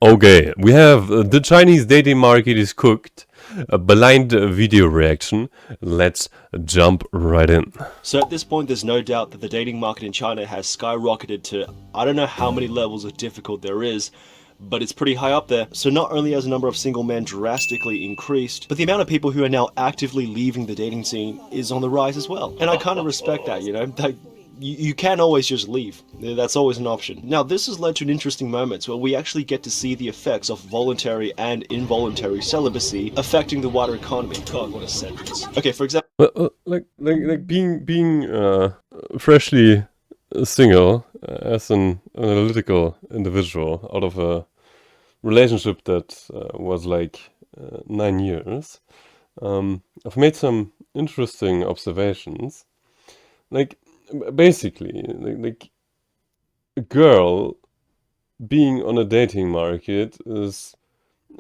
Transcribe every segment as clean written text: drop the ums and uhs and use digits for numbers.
Okay, we have the Chinese dating market is cooked. A blind video reaction. Let's jump right in. So at this point, there's no doubt that the dating market in China has skyrocketed to I don't know how many levels of difficult there is, but it's pretty high up there. So not only has the number of single men drastically increased, but the amount of people who are now actively leaving the dating scene is on the rise as well. And I kind of respect that, you know? You can always just leave. That's always an option. Now, this has led to an interesting moment where we actually get to see the effects of voluntary and involuntary celibacy affecting the wider economy. God, what a sentence. Okay, for example, Like being freshly single as an analytical individual out of a relationship that was like 9 years. I've made some interesting observations. Like basically, like a girl being on a dating market is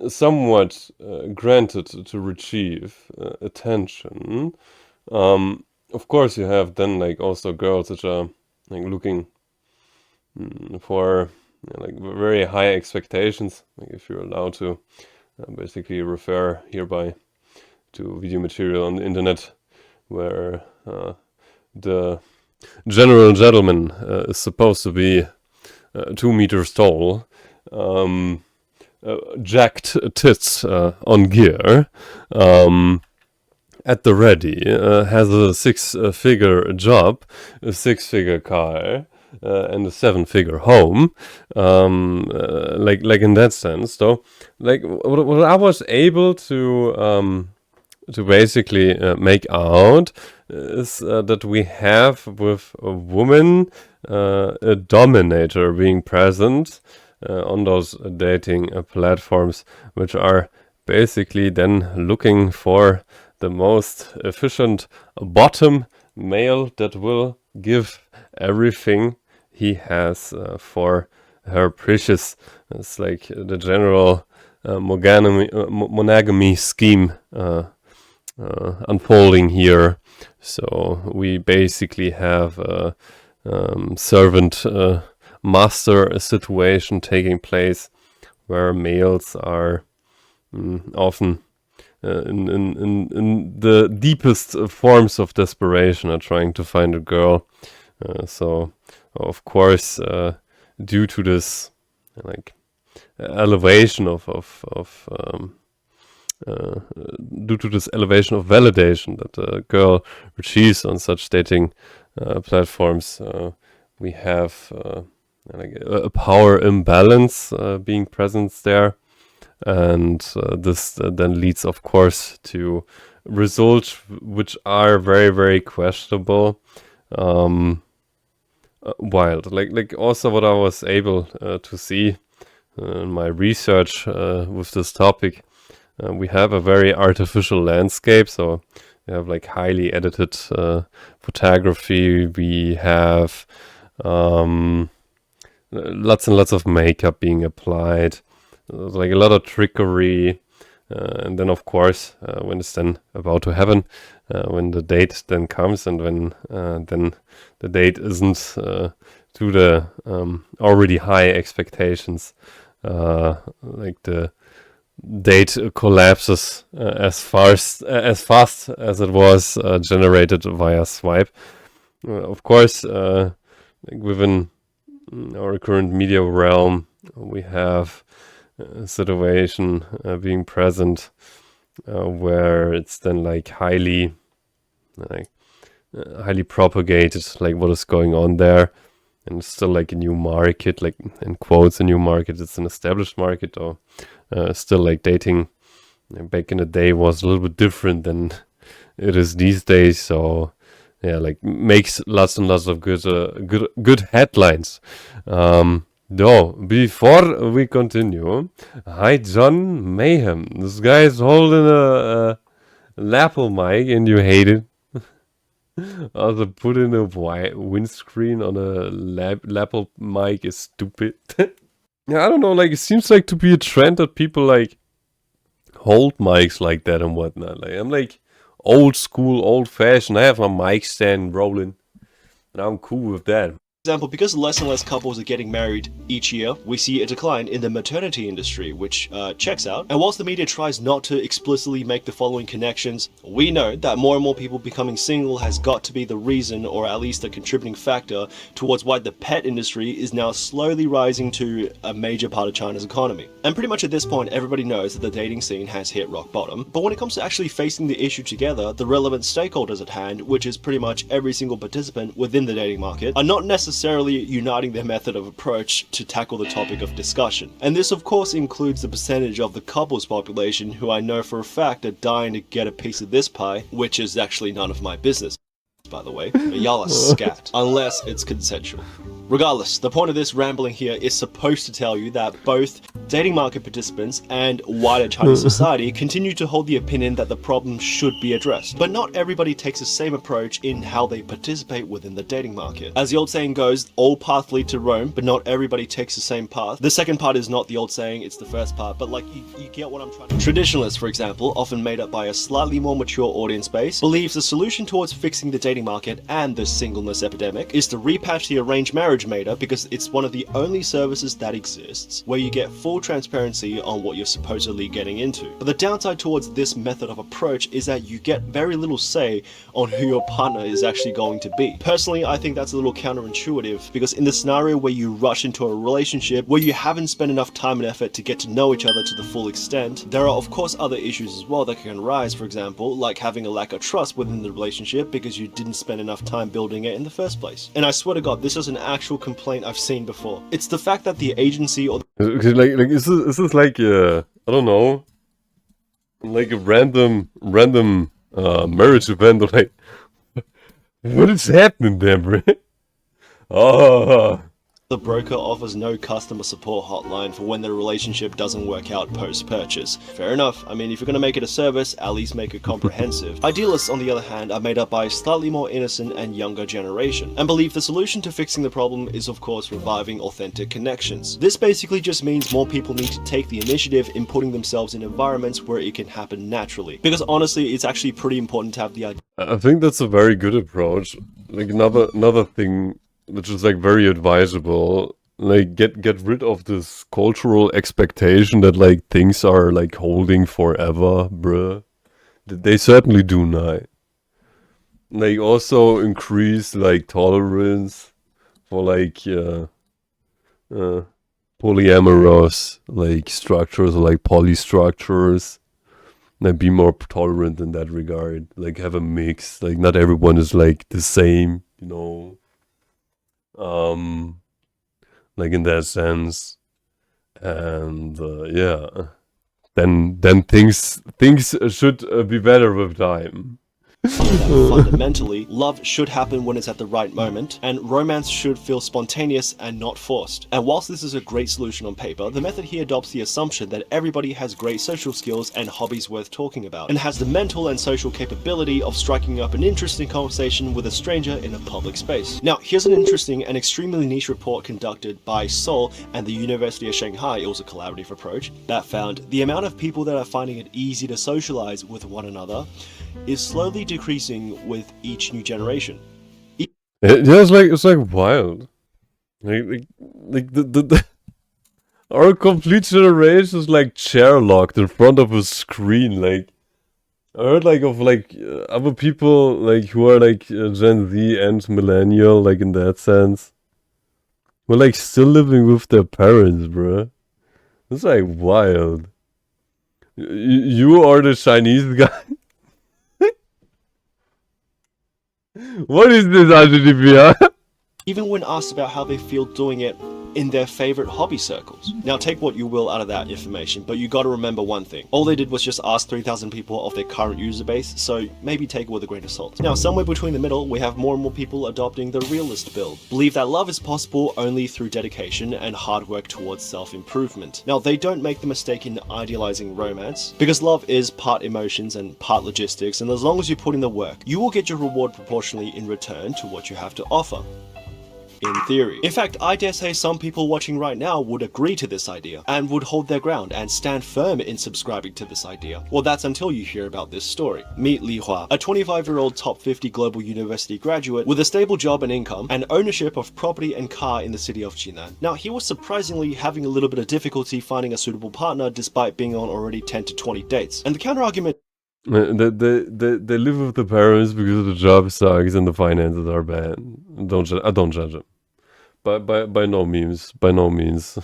somewhat granted to retrieve attention. Of course, you have then like also girls that are like looking for like very high expectations. Like if you're allowed to basically refer hereby to video material on the internet, where the general gentleman is supposed to be 2 meters tall, jacked tits on gear, at the ready, has a six-figure job, a six-figure car, and a seven-figure home. Like in that sense, though, like what I was able to basically make out is that we have with a woman a dominator being present on those dating platforms, which are basically then looking for the most efficient bottom male that will give everything he has for her precious. It's like the general monogamy scheme unfolding here. So we basically have a servant master situation taking place, where males are often in the deepest forms of desperation are trying to find a girl. So of course, due to this like elevation due to this elevation of validation that a girl achieves on such dating platforms, we have like a power imbalance being present there, and this then leads, of course, to results which are very, very questionable. Wild, like also what I was able to see in my research with this topic. We have a very artificial landscape, so we have like highly edited photography. We have lots and lots of makeup being applied, like a lot of trickery. And then, of course, when it's then about to happen, when the date then comes, and when then the date isn't to the already high expectations, like the date collapses as fast as it was generated via swipe. Of course, like within our current media realm, we have a situation being present where it's then like highly propagated, like what is going on there. And it's still like a new market, like in quotes, a new market. It's an established market, or still like dating back in the day was a little bit different than it is these days. So yeah, like makes lots and lots of good headlines. Though before we continue, hi John Mayhem. This guy's holding a lapel mic, and you hate it. Also, putting a windscreen on a lapel mic is stupid. Yeah, I don't know. Like, it seems like to be a trend that people like hold mics like that and whatnot. Like, I'm like old school, old fashioned. I have my mic stand rolling, and I'm cool with that. example, because less and less couples are getting married each year, we see a decline in the maternity industry, which checks out. And whilst the media tries not to explicitly make the following connections, we know that more and more people becoming single has got to be the reason, or at least a contributing factor, towards why the pet industry is now slowly rising to a major part of China's economy. And pretty much at this point, everybody knows that the dating scene has hit rock bottom. But when it comes to actually facing the issue together, the relevant stakeholders at hand, which is pretty much every single participant within the dating market, are not necessarily uniting their method of approach to tackle the topic of discussion. And this of course includes the percentage of the couples population who I know for a fact are dying to get a piece of this pie, which is actually none of my business, by the way. Y'all are scat, unless it's consensual. Regardless, the point of this rambling here is supposed to tell you that both dating market participants and wider Chinese society continue to hold the opinion that the problem should be addressed. But not everybody takes the same approach in how they participate within the dating market. As the old saying goes, all paths lead to Rome, but not everybody takes the same path. The second part is not the old saying, it's the first part, but like you get what I'm trying to... Traditionalists, for example, often made up by a slightly more mature audience base, believes the solution towards fixing the dating market and the singleness epidemic is to repatch the arranged marriage made-up, because it's one of the only services that exists where you get full transparency on what you're supposedly getting into. But the downside towards this method of approach is that you get very little say on who your partner is actually going to be. Personally, I think that's a little counterintuitive, because in the scenario where you rush into a relationship where you haven't spent enough time and effort to get to know each other to the full extent, there are of course other issues as well that can arise, for example, like having a lack of trust within the relationship because you didn't spend enough time building it in the first place. And I swear to God, this is an actual complaint I've seen before. It's the fact that the agency or like is this like I don't know, like a random marriage event, or like what is happening there, bro? Oh. the broker offers no customer support hotline for when the relationship doesn't work out post-purchase. Fair enough. I mean, if you're going to make it a service, at least make it comprehensive. Idealists, on the other hand, are made up by a slightly more innocent and younger generation, and believe the solution to fixing the problem is of course reviving authentic connections. This basically just means more people need to take the initiative in putting themselves in environments where it can happen naturally. Because honestly, it's actually pretty important to have the idea. I think that's a very good approach. Like another thing which is like very advisable, like get rid of this cultural expectation that like things are like holding forever, bruh. They certainly do not. Like also increase like tolerance for like polyamorous like structures, or like polystructures. Like be more tolerant in that regard. Like have a mix. Like not everyone is like the same, you know. Like in that sense, and yeah, then things should be better with time. Fundamentally, love should happen when it's at the right moment, and romance should feel spontaneous and not forced. And whilst this is a great solution on paper, the method here adopts the assumption that everybody has great social skills and hobbies worth talking about, and has the mental and social capability of striking up an interesting conversation with a stranger in a public space. Now, here's an interesting and extremely niche report conducted by Seoul and the University of Shanghai. It was a collaborative approach that found the amount of people that are finding it easy to socialize with one another is slowly decreasing with each new generation. Yeah, it's like wild. Like the our complete generation is like chair locked in front of a screen. Like I heard like of like other people like who are like Gen Z and millennial, like in that sense, who are like still living with their parents, bruh. It's like wild. You are the Chinese guy. What is this, RGDPR? Even when asked about how they feel doing it in their favorite hobby circles. Now take what you will out of that information, but you gotta remember one thing. All they did was just ask 3,000 people of their current user base, so maybe take it with a grain of salt. Now somewhere between the middle, we have more and more people adopting the realist build. Believe that love is possible only through dedication and hard work towards self-improvement. Now they don't make the mistake in idealizing romance, because love is part emotions and part logistics, and as long as you put in the work, you will get your reward proportionally in return to what you have to offer. in theory. In fact, I dare say some people watching right now would agree to this idea and would hold their ground and stand firm in subscribing to this idea. Well, that's until you hear about this story. Meet Li Hua, a 25-year-old top 50 global university graduate with a stable job and income and ownership of property and car in the city of Jinan. Now, he was surprisingly having a little bit of difficulty finding a suitable partner despite being on already 10 to 20 dates. And the counter-argument They live with the parents because the job sucks and the finances are bad. I don't judge them. By no means. By no means.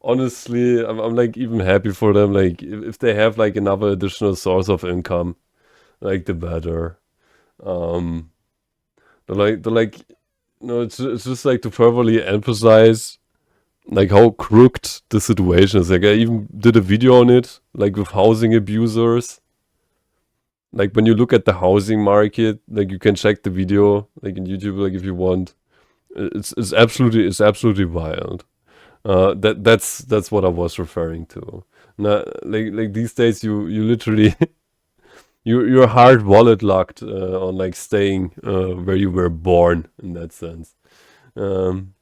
Honestly, I'm like even happy for them. Like if they have like another additional source of income, like the better. Um, they're like it's just like to furtherly emphasize like how crooked the situation is. Like I even did a video on it, like with housing abusers. Like when you look at the housing market, like you can check the video, like in YouTube, like if you want. It's absolutely wild. That's what I was referring to. Now, like these days, you literally you're hard wallet locked on like staying where you were born in that sense. Um,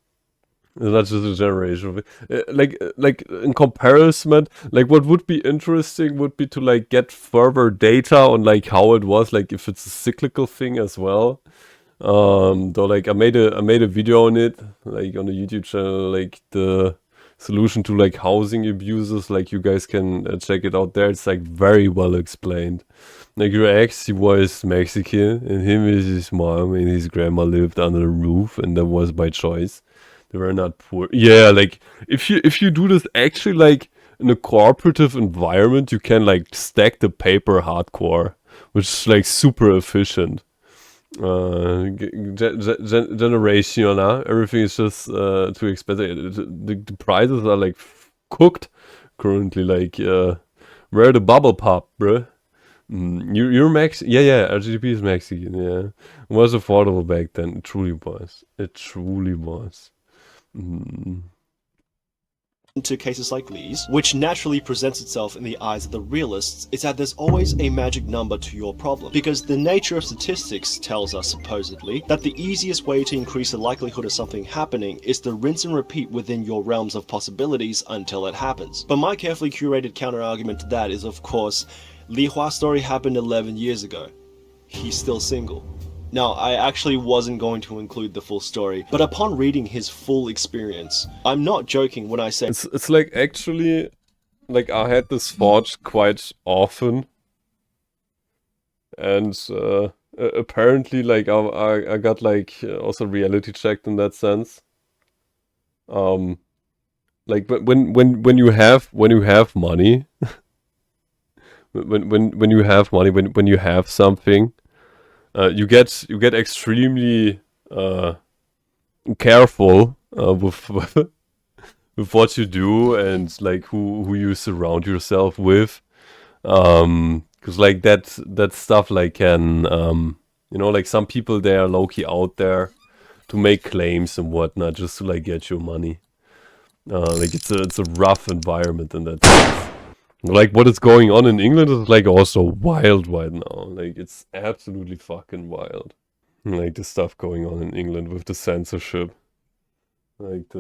it's not just a generation of it. Like in comparison, like what would be interesting would be to like get further data on like how it was, like if it's a cyclical thing as well. Though like I made a video on it, like on the YouTube channel, like the solution to like housing abuses. Like you guys can check it out there. It's like very well explained. Like your ex, he was Mexican, and him is his mom and his grandma lived under the roof, and that was by choice. They were not poor. Yeah, like if you do this actually like in a cooperative environment, you can like stack the paper hardcore, which is like super efficient. Generational, everything is just too expensive. The prices are like cooked currently. Like where the bubble pop, bruh. You're yeah, RGB is Mexican. Yeah, it was affordable back then. It truly was. It truly was. Mm. to cases like Lee's, which naturally presents itself in the eyes of the realists, is that there's always a magic number to your problem. Because the nature of statistics tells us, supposedly, that the easiest way to increase the likelihood of something happening is to rinse and repeat within your realms of possibilities until it happens. But my carefully curated counter-argument to that is, of course, Li Hua's story happened 11 years ago. He's still single. Now, I actually wasn't going to include the full story, but upon reading his full experience, I'm not joking when I say it's like actually, like I had this thought quite often, and apparently, like I got like also reality checked in that sense. Like when you have money, when you have money, when you have something. You get extremely careful with with what you do and like who you surround yourself with, because like that stuff like can like some people they are low-key out there to make claims and whatnot just to like get your money. Like it's a rough environment in that sense. Like what is going on in England is like also wild right now. Like it's absolutely fucking wild. Like the stuff going on in England with the censorship. Like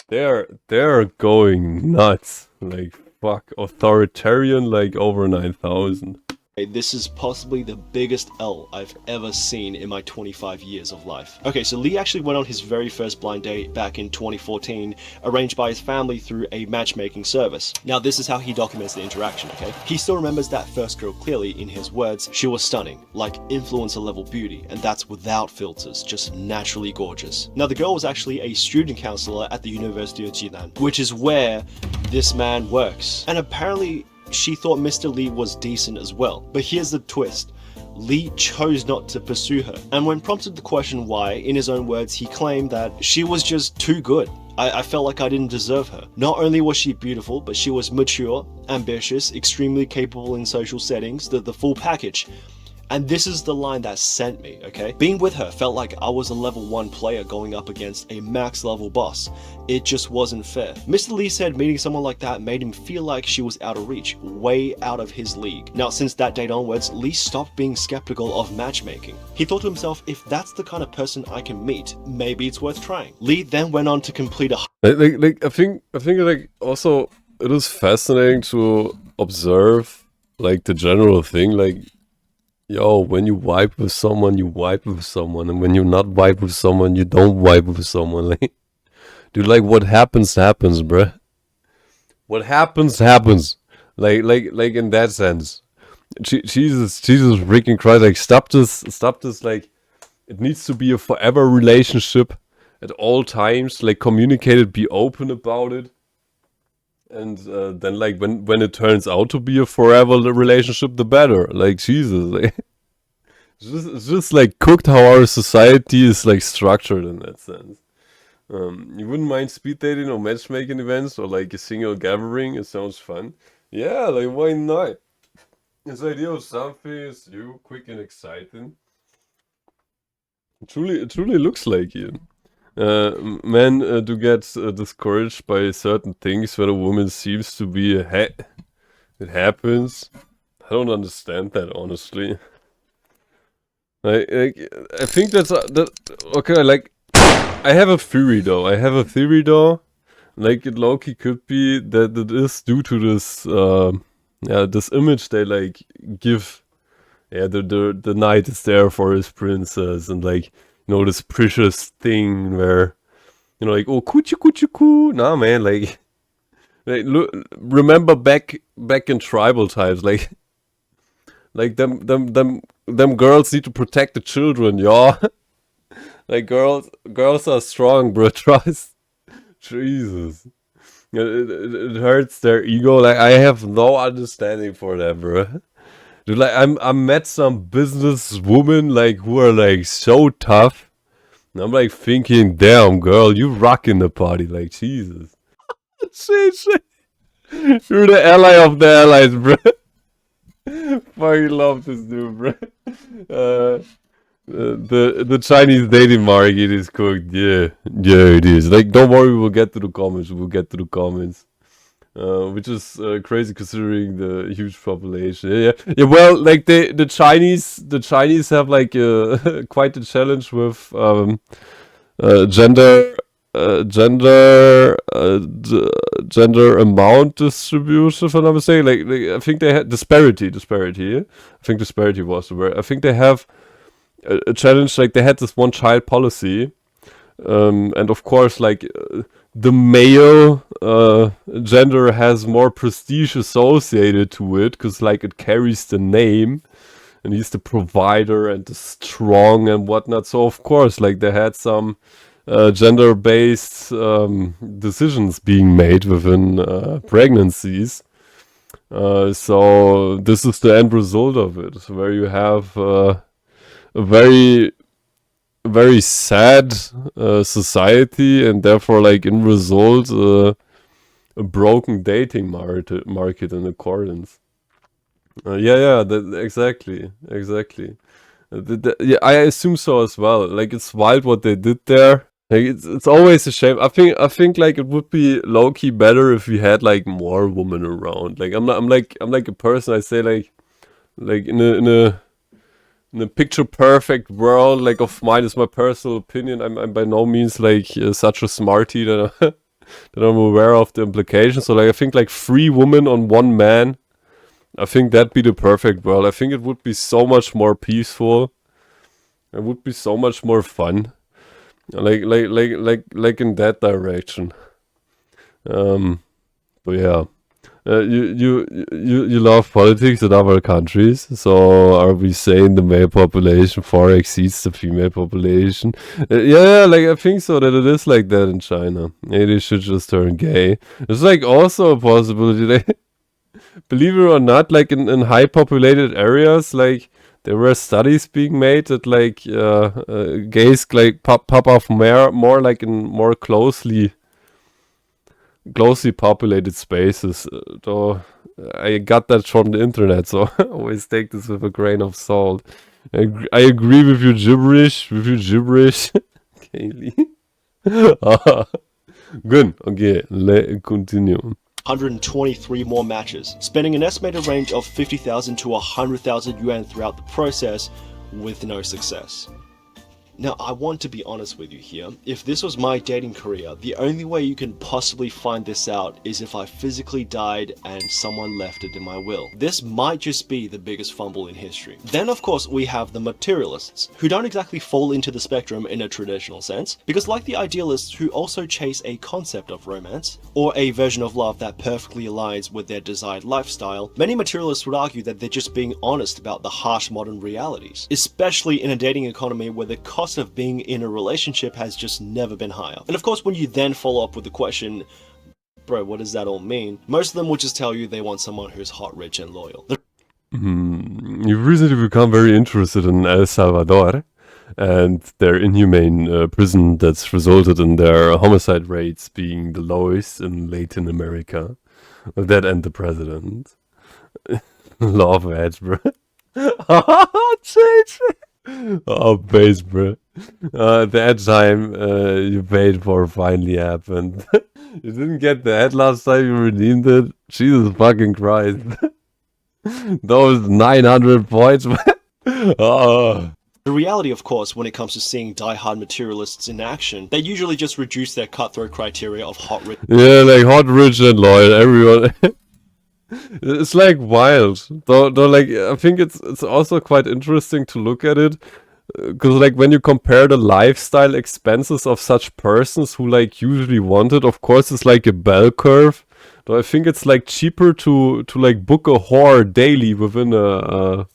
they're going nuts. Like fuck authoritarian like over 9,000. this is possibly the biggest L I've ever seen in my 25 years of life. Okay, so Lee actually went on his very first blind date back in 2014, arranged by his family through a matchmaking service. Now this is how he documents the interaction, okay? He still remembers that first girl clearly. In his words, she was stunning, like influencer level beauty, and that's without filters, just naturally gorgeous. Now the girl was actually a student counselor at the University of Jinan, which is where this man works. And apparently she thought Mr. Lee was decent as well. But here's the twist. Lee chose not to pursue her. And when prompted the question why, in his own words, he claimed that she was just too good. I felt like I didn't deserve her. Not only was she beautiful, but she was mature, ambitious, extremely capable in social settings, the full package. And this is the line that sent me, okay? Being with her felt like I was a level 1 player going up against a max level boss. It just wasn't fair. Mr. Lee said meeting someone like that made him feel like she was out of reach, way out of his league. Now, since that date onwards, Lee stopped being skeptical of matchmaking. He thought to himself, if that's the kind of person I can meet, maybe it's worth trying. Lee then went on to complete a I think like also it is fascinating to observe like the general thing, like yo, when you vibe with someone, you vibe with someone, and when you not vibe with someone, you don't vibe with someone. Like, dude, like what happens, happens, bruh. What happens, happens. Like in that sense. Jesus freaking Christ! Like, stop this. Like, it needs to be a forever relationship at all times. Like, communicate it, be open about it, and then like when it turns out to be a forever relationship, the better. Like, Jesus. Like, it's just like cooked how our society is like structured in that sense. You wouldn't mind speed dating or matchmaking events or like a single gathering? It sounds fun. Yeah, like why not? This idea of something is new, quick and exciting. It truly looks like you. Men do get discouraged by certain things when a woman seems to be ahead. It happens. I don't understand that honestly. Like I think that okay. Like I have a theory though. Like it low-key could be that it is due to this yeah, this image they like give. Yeah, the knight is there for his princess, and like this precious thing where like, oh, coochie coochie coo. Nah, man, like look, remember back in tribal times, like them girls need to protect the children, y'all. Like girls are strong, bro. Trust. Jesus. It hurts their ego. Like I have no understanding for that, bro. Dude, like I met some business women like who are like so tough. And I'm like thinking, damn girl, you rocking the party, like Jesus. Shit. You're the ally of the allies, bro. Fucking love this dude, bro. Uh, the Chinese dating market is cooked. Yeah, it is. Like, don't worry, we'll get to the comments. Which is crazy considering the huge population. Yeah. Well, like the Chinese have like quite a challenge with gender gender amount distribution. If I'm not mistaken, like I think they had disparity. Yeah? I think disparity was the word. I think they have a challenge. Like they had this one child policy. And of course, like the male gender has more prestige associated to it because like it carries the name and he's the provider and the strong and whatnot. So of course, like they had some gender-based decisions being made within pregnancies. So this is the end result of it, where you have a very sad society, and therefore, like in result, a broken dating market in accordance. Exactly. Yeah, I assume so as well. Like it's wild what they did there. Like it's always a shame. I think like it would be low key better if we had like more women around. Like I'm like a person. I say like in a picture perfect world like of mine is my personal opinion. I'm by no means like such a smarty that that I'm aware of the implications. So like I think like 3 women on 1 man. I think that'd be the perfect world. I think it would be so much more peaceful. It would be so much more fun. Like in that direction. But yeah. You love politics in other countries, so are we saying the male population far exceeds the female population? Yeah, like I think so that it is like that in China. Maybe they should just turn gay. It's like also a possibility. Like, believe it or not, like in high populated areas, like there were studies being made that like gays like pop off more like in more closely closely populated spaces. Though I got that from the internet, so always take this with a grain of salt. I agree with your gibberish. Kaylee. Good. Okay, let's continue. 123 more matches, spending an estimated range of 50,000 to 100,000 yuan throughout the process with no success. Now, I want to be honest with you here. If this was my dating career, the only way you can possibly find this out is if I physically died and someone left it in my will. This might just be the biggest fumble in history. Then, of course, we have the materialists, who don't exactly fall into the spectrum in a traditional sense, because like the idealists who also chase a concept of romance, or a version of love that perfectly aligns with their desired lifestyle, many materialists would argue that they're just being honest about the harsh modern realities, especially in a dating economy where the cost of being in a relationship has just never been higher. And of course, when you then follow up with the question, bro, what does that all mean? Most of them will just tell you they want someone who's hot, rich, and loyal. You've recently become very interested in El Salvador and their inhumane prison that's resulted in their homicide rates being the lowest in Latin America. That and the president. Love ads, bro. Oh, base, bro. That time you paid for finally happened. You didn't get the ad last time you redeemed it? Jesus fucking Christ. Those 900 points, man. Oh. The reality, of course, when it comes to seeing die-hard materialists in action, they usually just reduce their cutthroat criteria of hot, rich. Yeah, like hot, rich, and loyal, everyone. It's like wild. Though, like, I think it's also quite interesting to look at it. Because, like, when you compare the lifestyle expenses of such persons who, like, usually want it, of course, it's like a bell curve. Though I think it's, like, cheaper to like, book a whore daily within a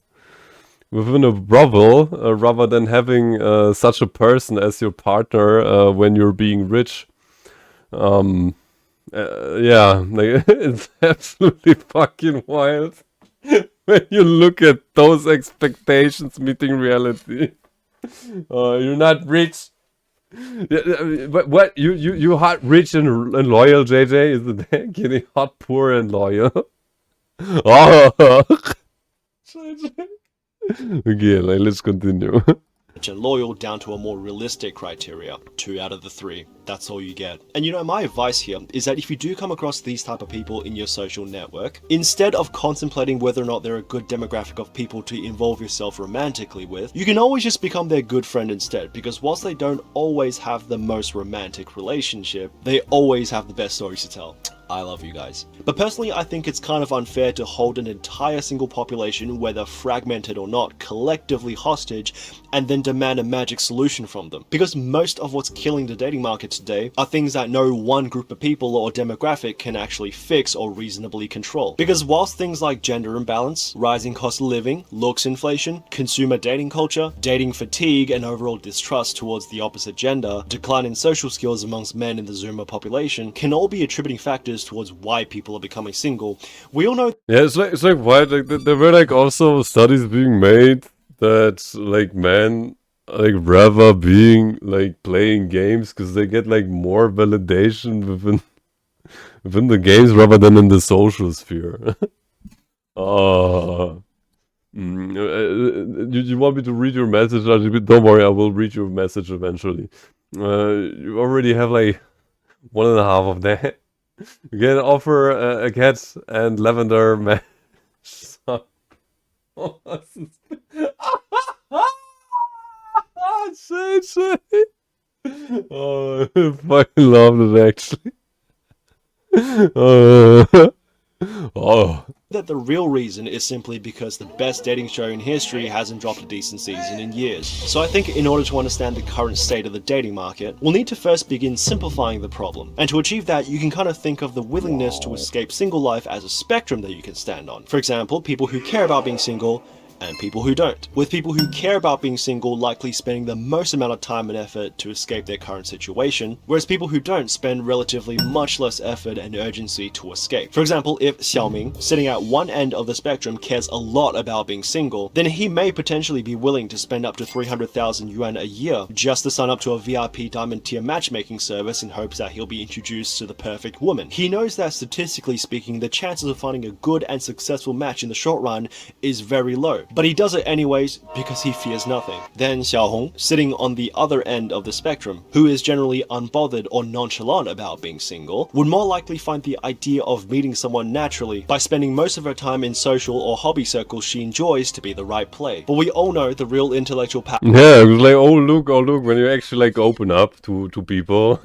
brothel, rather than having such a person as your partner when you're being rich. Yeah, like, it's absolutely fucking wild when you look at those expectations meeting reality. You're not rich. But what you hot, rich, and loyal, JJ? Is it getting hot, poor, and loyal? Oh, okay, like, let's continue. And loyal down to a more realistic criteria. 2 out of the 3. That's all you get. And you know, my advice here is that if you do come across these type of people in your social network, instead of contemplating whether or not they're a good demographic of people to involve yourself romantically with, you can always just become their good friend instead, because whilst they don't always have the most romantic relationship, they always have the best stories to tell. I love you guys. But personally, I think it's kind of unfair to hold an entire single population, whether fragmented or not, collectively hostage, and then demand a magic solution from them. Because most of what's killing the dating market today are things that no one group of people or demographic can actually fix or reasonably control. Because whilst things like gender imbalance, rising cost of living, looks inflation, consumer dating culture, dating fatigue, and overall distrust towards the opposite gender, decline in social skills amongst men in the Zoomer population, can all be attributing factors towards why people are becoming single. We all know. Yeah, it's like why, like, there were like also studies being made that like men like rather being like playing games because they get like more validation within the games rather than in the social sphere. Oh. You want me to read your message? Don't worry, I will read your message eventually. You already have like 1.5 of that. You can offer a cat and lavender match. Oh, shit. Oh, I fucking loved it actually. Oh. That the real reason is simply because the best dating show in history hasn't dropped a decent season in years. So I think in order to understand the current state of the dating market, we'll need to first begin simplifying the problem. And to achieve that, you can kind of think of the willingness to escape single life as a spectrum that you can stand on. For example, people who care about being single and people who don't, with people who care about being single likely spending the most amount of time and effort to escape their current situation, whereas people who don't spend relatively much less effort and urgency to escape. For example, if Xiaoming, sitting at one end of the spectrum, cares a lot about being single, then he may potentially be willing to spend up to 300,000 yuan a year just to sign up to a VIP diamond tier matchmaking service in hopes that he'll be introduced to the perfect woman. He knows that statistically speaking, the chances of finding a good and successful match in the short run is very low, but he does it anyways because he fears nothing. Then Xiaohong, sitting on the other end of the spectrum, who is generally unbothered or nonchalant about being single, would more likely find the idea of meeting someone naturally by spending most of her time in social or hobby circles she enjoys to be the right play. But we all know the real intellectual power. Yeah, it was like, oh look, when you actually like open up to people,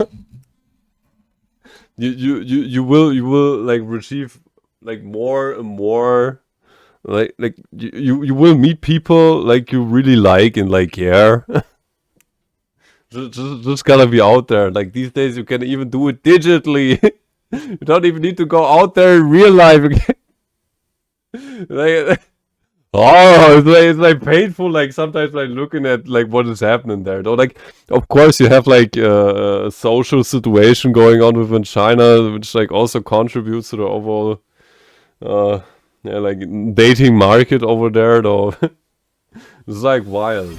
you will like receive like more and more. Like you will meet people like you really like and like care. just gotta be out there. Like these days you can even do it digitally. You don't even need to go out there in real life again. Like, oh, it's like painful. Like sometimes like looking at like what is happening there. Though, like of course you have like a social situation going on within China, which like also contributes to the overall yeah, like dating market over there. Though it's like wild.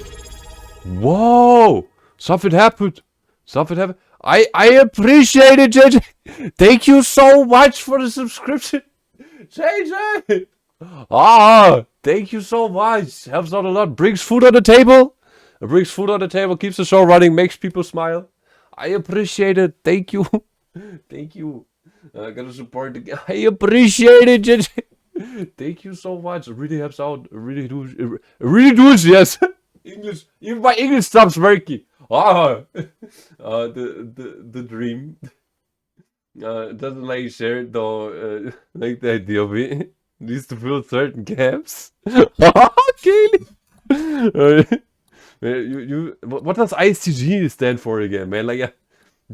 Whoa! Something happened. Something happened. I appreciate it, JJ. Thank you so much for the subscription, JJ. Ah, thank you so much. Helps out a lot. Brings food on the table. Brings food on the table. Keeps the show running. Makes people smile. I appreciate it. Thank you. Thank you. Gotta support the. I appreciate it, JJ. Thank you so much. It really helps out. It really does. It really does. Yes. English. Even my English stops working. Ah, the dream. Doesn't like share it though. Like the idea of it. Needs to fill certain gaps. Okay. What does ISTG stand for again, man? Like,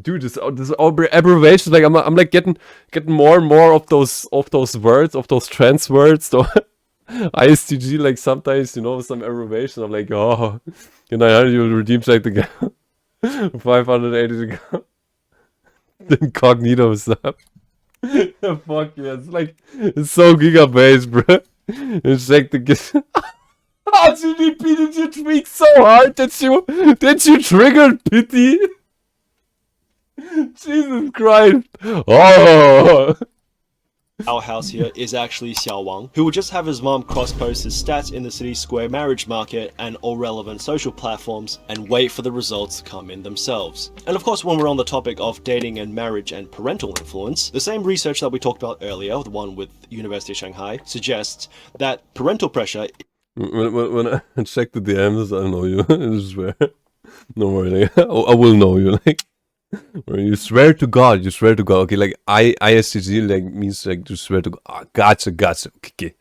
dude, this abbreviation. Like, I'm like getting more and more of those words, of those trans words. So ISTG, like sometimes some abbreviation. I'm like, oh, 900 you redeem like the guy. 580 to go. The incognito stuff. Fuck yeah, it's so gigabase, bro. It's like the oh, GDP, did you tweak so hard that you triggered pity? Jesus Christ. Oh. Our house here is actually Xiao Wang, who would just have his mom cross-post his stats in the city square marriage market and all relevant social platforms and wait for the results to come in themselves. And of course, when we're on the topic of dating and marriage and parental influence, the same research that we talked about earlier, the one with University of Shanghai, suggests that parental pressure. When I check the DMs, I know you. I swear. No worry, like, I will know you. Like, you swear to God. Okay, like ISTG like means like to swear to God. Ah, gotcha. Okay.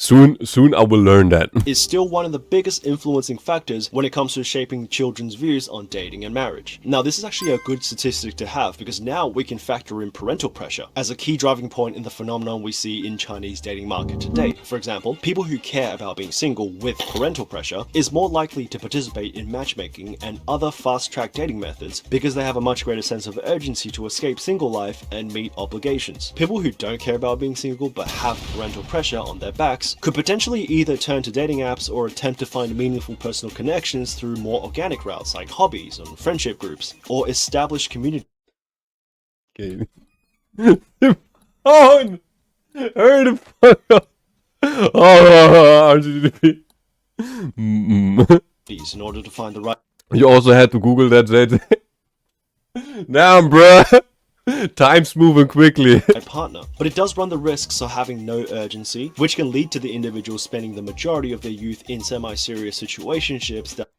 Soon I will learn that. Is still one of the biggest influencing factors when it comes to shaping children's views on dating and marriage. Now, this is actually a good statistic to have because now we can factor in parental pressure as a key driving point in the phenomenon we see in Chinese dating market today. For example, people who care about being single with parental pressure is more likely to participate in matchmaking and other fast-track dating methods because they have a much greater sense of urgency to escape single life and meet obligations. People who don't care about being single but have parental pressure on their backs could potentially either turn to dating apps or attempt to find meaningful personal connections through more organic routes like hobbies and friendship groups, or establish community. Okay. Oh, hurry the fuck up. Oh, RGDP. In order to find the right. You also had to Google that, Zed. Damn, bruh. Time's moving quickly. Partner, but it does run the risks of having no urgency, which can lead to the individual spending the majority of their youth in semi-serious situationships that.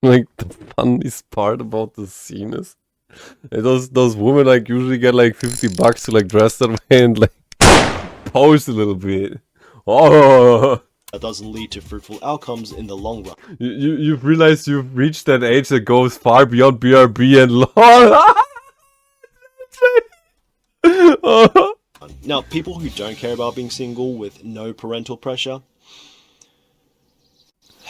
Like the funniest part about the scene is those women like usually get like $50 to like dress that way and like pose a little bit. Oh. That doesn't lead to fruitful outcomes in the long run. You've realized you've reached that age that goes far beyond BRB and law. Now, people who don't care about being single with no parental pressure,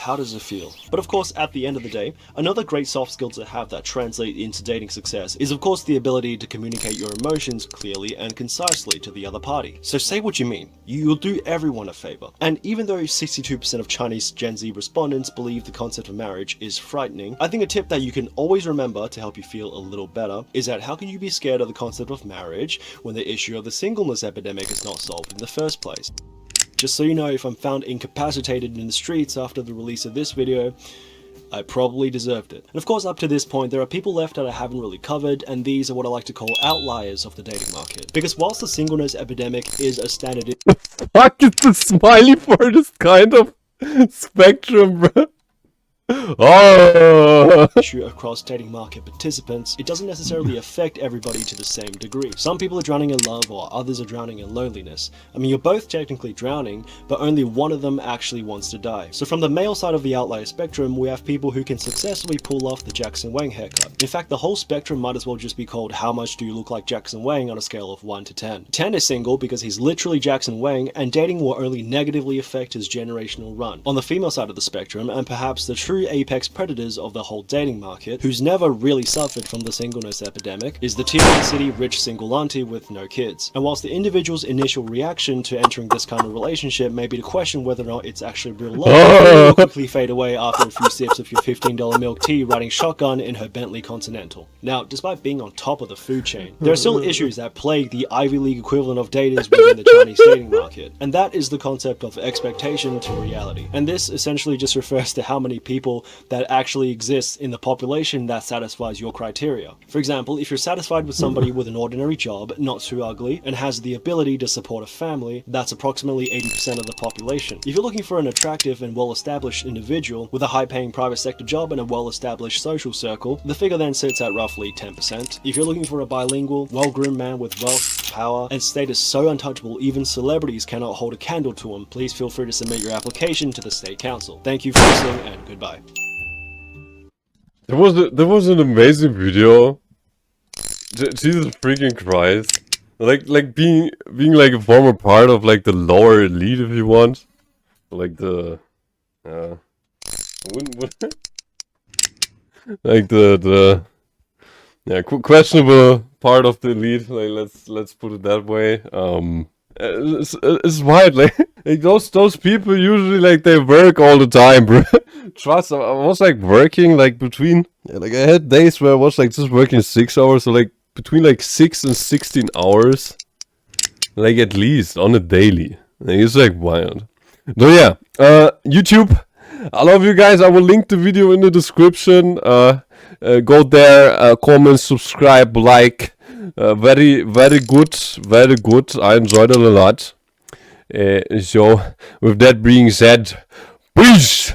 how does it feel? But of course, at the end of the day, another great soft skill to have that translate into dating success is of course the ability to communicate your emotions clearly and concisely to the other party. So say what you mean. You'll do everyone a favor. And even though 62% of Chinese Gen Z respondents believe the concept of marriage is frightening, I think a tip that you can always remember to help you feel a little better is that how can you be scared of the concept of marriage when the issue of the singleness epidemic is not solved in the first place? Just so you know, if I'm found incapacitated in the streets after the release of this video, I probably deserved it. And of course, up to this point, there are people left that I haven't really covered, and these are what I like to call outliers of the dating market. Because whilst the singleness epidemic is a standard Fuck is the smiley for this kind of spectrum, bro? Oh. issue across dating market participants, it doesn't necessarily affect everybody to the same degree. Some people are drowning in love while others are drowning in loneliness. I mean, you're both technically drowning, but only one of them actually wants to die. So from the male side of the outlier spectrum, we have people who can successfully pull off the Jackson Wang haircut. In fact, the whole spectrum might as well just be called how much do you look like Jackson Wang on a scale of 1 to 10. 10 is single because he's literally Jackson Wang, and dating will only negatively affect his generational run. On the female side of the spectrum, and perhaps the true apex predators of the whole dating market, who's never really suffered from the singleness epidemic, is the tier 1 city rich single auntie with no kids. And whilst the individual's initial reaction to entering this kind of relationship may be to question whether or not it's actually real love, it will quickly fade away after a few sips of your $15 milk tea riding shotgun in her Bentley Continental. Now, despite being on top of the food chain, there are still issues that plague the Ivy League equivalent of daters within the Chinese dating market, and that is the concept of expectation to reality. And this essentially just refers to how many people that actually exists in the population that satisfies your criteria. For example, if you're satisfied with somebody with an ordinary job, not too ugly, and has the ability to support a family, that's approximately 80% of the population. If you're looking for an attractive and well-established individual with a high-paying private sector job and a well-established social circle, the figure then sits at roughly 10%. If you're looking for a bilingual, well-groomed man with wealth, power, and status so untouchable even celebrities cannot hold a candle to him, please feel free to submit your application to the State Council. Thank you for listening, and goodbye. There was an amazing video. Jesus freaking Christ! Like being like a former part of like the lower elite, if you want, like the like the questionable part of the elite. Like let's put it that way. It's wild. Like those people usually like they work all the time, bro. Trust, I was like working like between like I had days where I was like just working 6 hours, so like between like 6 and 16 hours, like at least on a daily. Like, it's like wild. So yeah, YouTube. I love you guys. I will link the video in the description. Go there, comment, subscribe, like. Very good, very good. I enjoyed it a lot. So with that being said, peace.